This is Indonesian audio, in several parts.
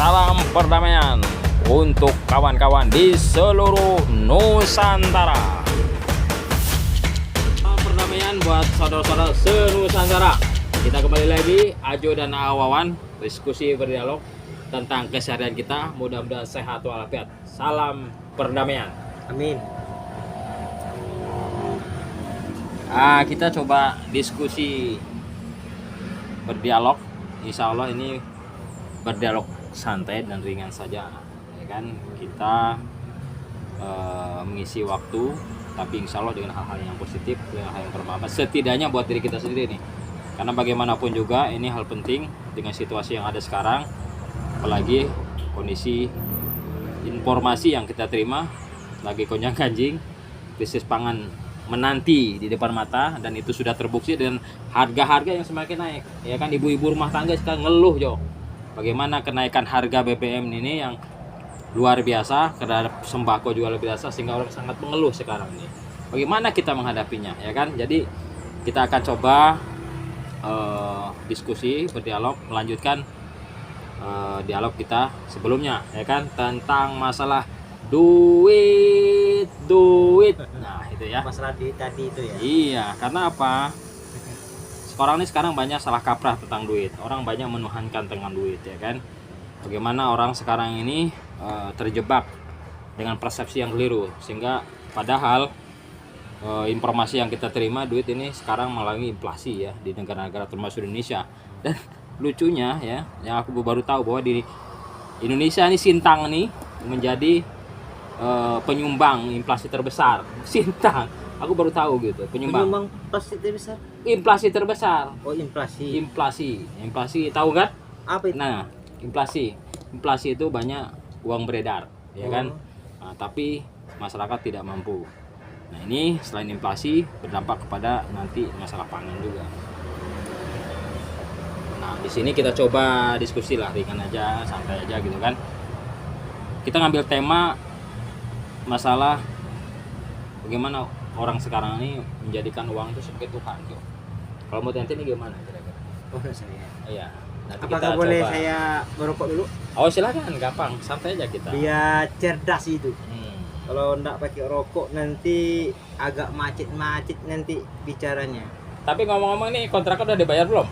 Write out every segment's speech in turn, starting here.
Salam perdamaian untuk kawan-kawan di seluruh Nusantara. Salam perdamaian buat saudara-saudara se-Nusantara. Kita kembali lagi, Ajo dan Awawan, diskusi berdialog tentang keseharian kita. Mudah-mudahan sehat walafiat. Salam perdamaian. Amin. Kita coba diskusi berdialog. Insya Allah ini berdialog santai dan ringan saja, ya kan? Kita mengisi waktu, tapi insya Allah dengan hal-hal yang positif, dengan hal yang bermanfaat, setidaknya buat diri kita sendiri nih. Karena bagaimanapun juga ini hal penting dengan situasi yang ada sekarang, apalagi kondisi informasi yang kita terima lagi gonjang-ganjing, krisis pangan menanti di depan mata, dan itu sudah terbukti dengan harga-harga yang semakin naik, ya kan? Ibu-ibu rumah tangga sekarang ngeluh, Jo, bagaimana kenaikan harga BBM ini yang luar biasa, terhadap sembako juga luar biasa, sehingga orang sangat mengeluh sekarang ini. Bagaimana kita menghadapinya, ya kan? Jadi kita akan coba diskusi, berdialog, melanjutkan dialog kita sebelumnya, ya kan, tentang masalah duit. Nah, itu ya. Masalah duit tadi itu ya. Iya, karena apa? Sekarang banyak salah kaprah tentang duit. Orang banyak menuhankan dengan duit, ya kan? Bagaimana orang sekarang ini terjebak dengan persepsi yang keliru, sehingga padahal informasi yang kita terima, duit ini sekarang mengalami inflasi ya di negara-negara termasuk Indonesia. Dan lucunya ya, yang aku baru tahu bahwa di Indonesia ini Sintang nih menjadi penyumbang inflasi terbesar. Sintang, aku baru tahu gitu, penyumbang pasti terbesar. Inflasi terbesar. Oh, inflasi. Inflasi tahu kan? Apa itu? Nah, inflasi itu banyak uang beredar, ya kan? Nah, tapi masyarakat tidak mampu. Nah, ini selain inflasi berdampak kepada nanti masalah pangan juga. Nah, di sini kita coba diskusi lah, ringan aja, santai aja gitu kan. Kita ngambil tema masalah bagaimana orang sekarang ini menjadikan uang itu sebagai Tuhan. Kalau mau nanti ini gimana kira-kira? Oh, saya. Iya. Nanti Apakah kita boleh coba. saya merokok dulu? Oh, silakan, gampang, santai aja kita. Biar cerdas itu. Kalau Kalau enggak pakai rokok nanti agak macet-macet nanti bicaranya. Tapi ngomong-ngomong, ini kontraknya udah dibayar belum?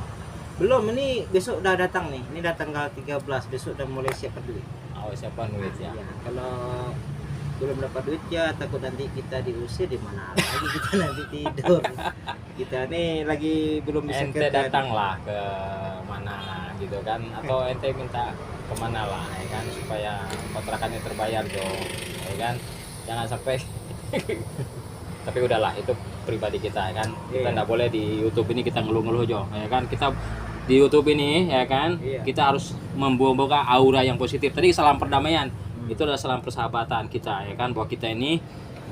Belum, ini besok udah datang nih. Ini datang tanggal 13, besok udah mulai siapkan duit. Oh, siapa duit ya? Ya, kalau belum dapat duit ya takut nanti kita diusir, di mana lagi kita nanti tidur. Kita nih lagi belum bisa Ente kerja. datanglah ke mana gitu kan, atau ente minta kemana lah, ya kan, supaya kontrakannya terbayar dong, ya kan, jangan sampai tapi udahlah, itu pribadi kita, ya kan. Kita nggak boleh di YouTube ini kita ngeluh-ngeluh, Jo, ya kan. Kita di YouTube ini, ya kan, kita harus membawa aura yang positif. Tadi salam perdamaian, itu adalah salam persahabatan kita, ya kan, bahwa kita ini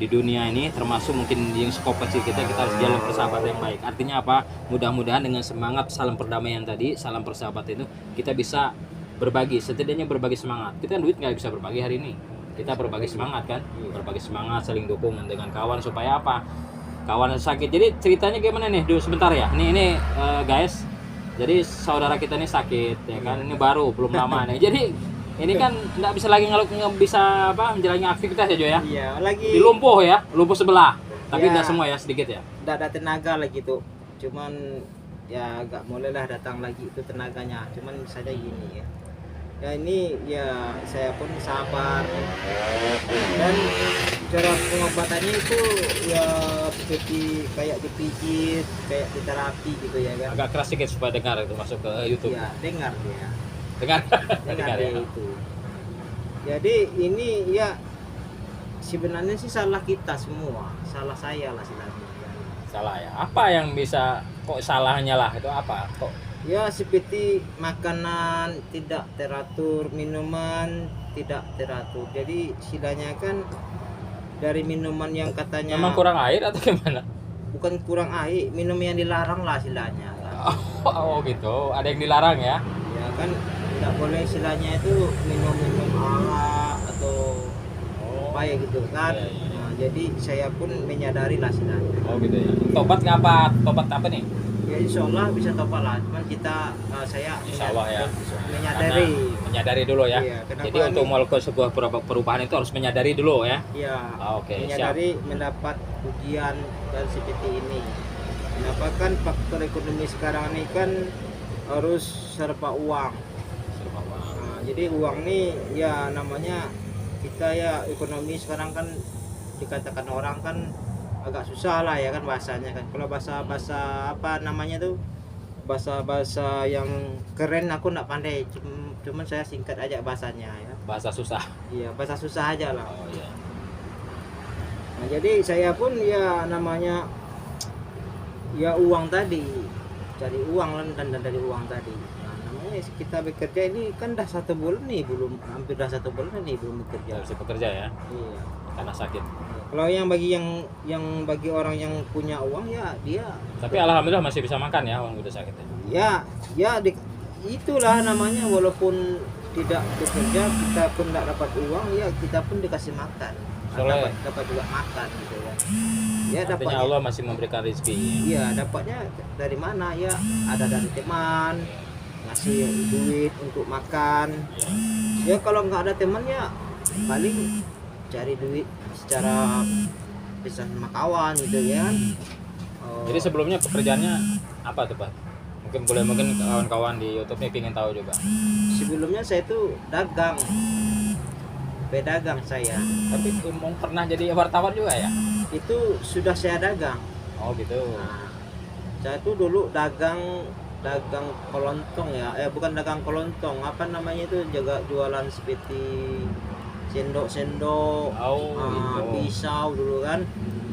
di dunia ini, termasuk mungkin yang skop kecil kita harus jalan persahabatan yang baik. Artinya apa? Mudah-mudahan dengan semangat salam perdamaian tadi, salam persahabatan itu, kita bisa berbagi, setidaknya berbagi semangat. Kita duit nggak bisa berbagi hari ini, kita berbagi semangat kan, berbagi semangat, saling dukung dengan kawan, supaya apa? Kawan sakit. Jadi ceritanya gimana nih? Dulu sebentar ya. Nih guys. Jadi saudara kita ini sakit, ya kan. Ini baru belum lama nih. Jadi ini kan nggak bisa lagi bisa menjalani aktivitas ya, Jo ya. Iya, lagi Di lumpuh ya, lumpuh sebelah. Tapi Ya. nggak semua ya, sedikit ya. enggak ada tenaga lagi tuh. Cuman ya agak mulailah datang lagi itu tenaganya. Cuman saja gini ya. Ya ini ya saya pun sabar. Dan cara pengobatannya itu ya seperti kayak dipijit, kayak diterapi gitu ya kan. Agak keras sedikit supaya dengar itu masuk ke YouTube. Ya, dengar dia. Dengar. Dengar ya. dia itu. Jadi ini ya sebenarnya sih salah kita semua, salah saya lah istilahnya. Salah ya. Apa yang bisa kok salahnya lah itu apa? Kok Ya seperti makanan tidak teratur, minuman tidak teratur. Jadi istilahnya kan dari minuman yang katanya memang kurang air atau gimana? bukan kurang air, minum yang dilarang lah istilahnya kan. Oh gitu, ada yang dilarang ya? Ya kan tidak boleh istilahnya itu minum-minum arak atau apa ya gitu kan. Iya, iya. Nah, jadi saya pun menyadari lah istilahnya. Oh gitu ya. Tobat ngapa? Tobat apa nih? Ya insya Allah bisa tobat lah. Cuman kita saya Insya Allah ya. menyadari. Karena menyadari dulu ya. Iya, kenapa Jadi untuk melakukan sebuah perubahan itu harus menyadari dulu ya. Iya, Oke, siap. menyadari mendapat ujian dan seperti ini. Kenapa kan faktor ekonomi sekarang ini kan harus serba uang. Serba uang. Nah, jadi uang nih ya namanya kita ya ekonomi sekarang kan dikatakan orang kan agak susah lah ya kan bahasanya kan. Kalau bahasa apa namanya tuh bahasa yang keren aku nggak pandai. Cuman saya singkat aja bahasanya ya. Bahasa susah. Iya, bahasa susah aja lah. Oh iya. Nah, jadi saya pun ya namanya ya uang tadi, cari uang dan dari uang tadi. Nah, namanya kita bekerja ini kan dah 1 bulan nih, hampir dah 1 bulan nih belum bekerja. Nggak bisa bekerja ya Iya. karena sakit. Kalau yang bagi orang yang punya uang ya dia Tapi alhamdulillah masih bisa makan ya orang udah sakit ya. itulah namanya walaupun tidak bekerja kita pun tidak dapat uang ya kita pun dikasih makan. Soalnya Dapat juga makan gitu kan. Ya artinya dapatnya Allah masih memberikan rezeki. iya dapatnya dari mana ya ada dari teman ngasih duit untuk makan ya kalau nggak ada teman ya paling cari duit secara bisa sama kawan gitu ya kan. Jadi sebelumnya pekerjaannya apa tuh Pak? Mungkin kawan-kawan di YouTube nih pengen tahu juga. Sebelumnya saya tuh pedagang saya Tapi mau pernah jadi wartawan juga ya? itu sudah saya dagang. Oh gitu. Nah, saya tuh dulu dagang kolontong ya bukan dagang kolontong apa namanya itu jaga jualan seperti sendok gitu. pisau dulu kan.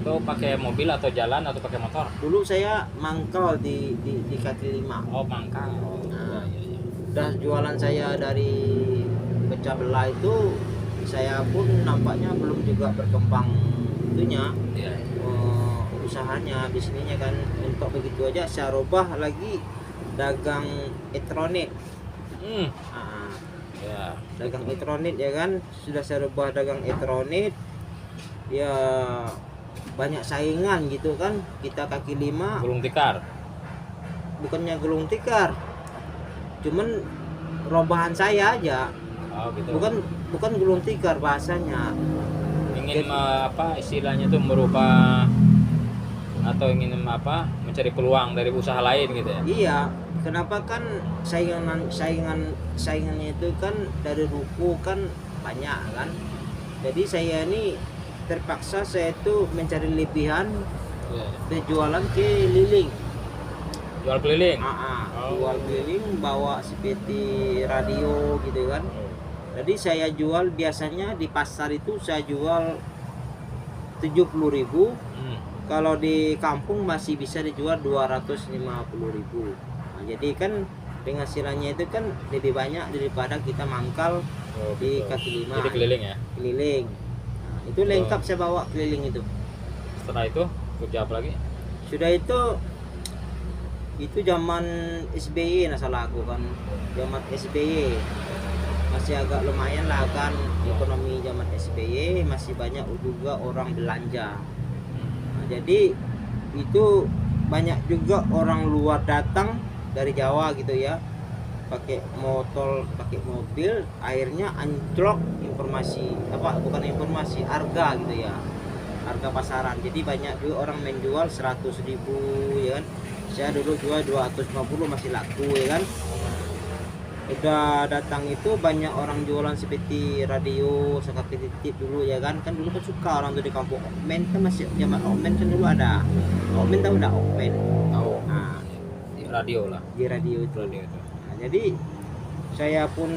Itu pakai mobil atau jalan atau pakai motor? Dulu saya mangkal di kaki 5. Oh mangkal. Nah, Iya. udah jualan saya dari pecah belah itu saya pun nampaknya belum juga berkembang itunya Iya. usahanya bisnisnya kan. Untuk begitu aja saya rubah lagi dagang elektronik. Nah, Ya. dagang elektronik ya kan sudah saya rubah dagang elektronik ya banyak saingan gitu kan kita kaki 5 Gulung tikar. bukannya gulung tikar cuman robahan saya aja Oh gitu. bukan gulung tikar bahasanya Ingin apa istilahnya itu merubah atau ingin mencari peluang dari usaha lain gitu ya? iya kenapa kan saingannya itu kan dari ruko kan banyak kan jadi saya ini terpaksa saya itu mencari lebihan Iya. berjualan keliling. Jual keliling. Jual keliling bawa seperti radio gitu kan. Jadi saya jual biasanya di pasar itu saya jual 70.000. Kalau di kampung masih bisa dijual 250.000. Nah, jadi kan penghasilannya itu kan lebih banyak daripada kita mangkal di Gitu. kaki 5. Jadi keliling ya. Keliling. Nah, itu lengkap saya bawa keliling itu. Setelah itu kerja apa lagi? Sudah itu zaman SBY nah salah aku kan. Zaman SBY masih agak lumayan lah kan ekonomi zaman SBY masih banyak juga orang belanja. Nah, jadi itu banyak juga orang luar datang dari Jawa gitu ya pakai motor pakai mobil akhirnya anjlok harga gitu ya harga pasaran jadi banyak juga orang menjual 100.000 ya kan saya dulu jual 250 masih laku ya kan udah datang itu banyak orang jualan seperti radio seperti titip dulu ya kan dulu kan suka orang tuh di kampung Okmen kan masih zaman Okmen kan dulu ada Okmen tahu enggak Okmen Tahu. nah Di radio lah. di radio itu nah, jadi saya pun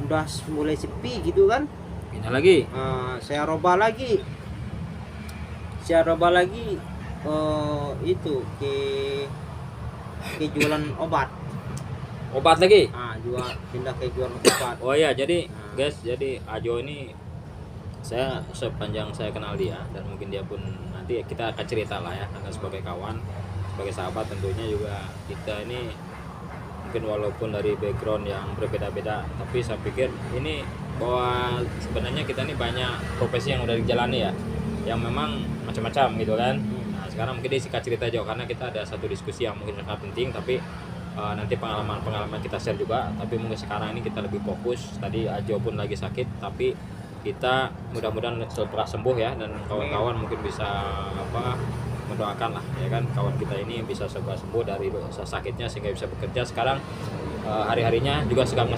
udah mulai sepi gitu kan Pindah lagi. saya roba lagi itu ke jualan obat Obat lagi. pindah ke jualan obat. Oh iya, jadi guys, jadi Ajo ini saya sepanjang saya kenal dia dan mungkin dia pun nanti kita akan cerita lah ya karena sebagai kawan, sebagai sahabat tentunya juga kita ini mungkin walaupun dari background yang berbeda-beda tapi saya pikir ini bahwa sebenarnya kita ini banyak profesi yang udah dijalani ya yang memang macam-macam gitu kan. Nah sekarang mungkin dia sikat cerita aja karena kita ada satu diskusi yang mungkin sangat penting tapi nanti pengalaman kita share juga, tapi mungkin sekarang ini kita lebih fokus. Tadi Ajo pun lagi sakit, tapi kita mudah-mudahan setelah sembuh ya, dan kawan-kawan mungkin bisa mendoakan lah ya kan, kawan kita ini bisa segera sembuh dari sakitnya sehingga bisa bekerja sekarang. Hari-harinya juga sedang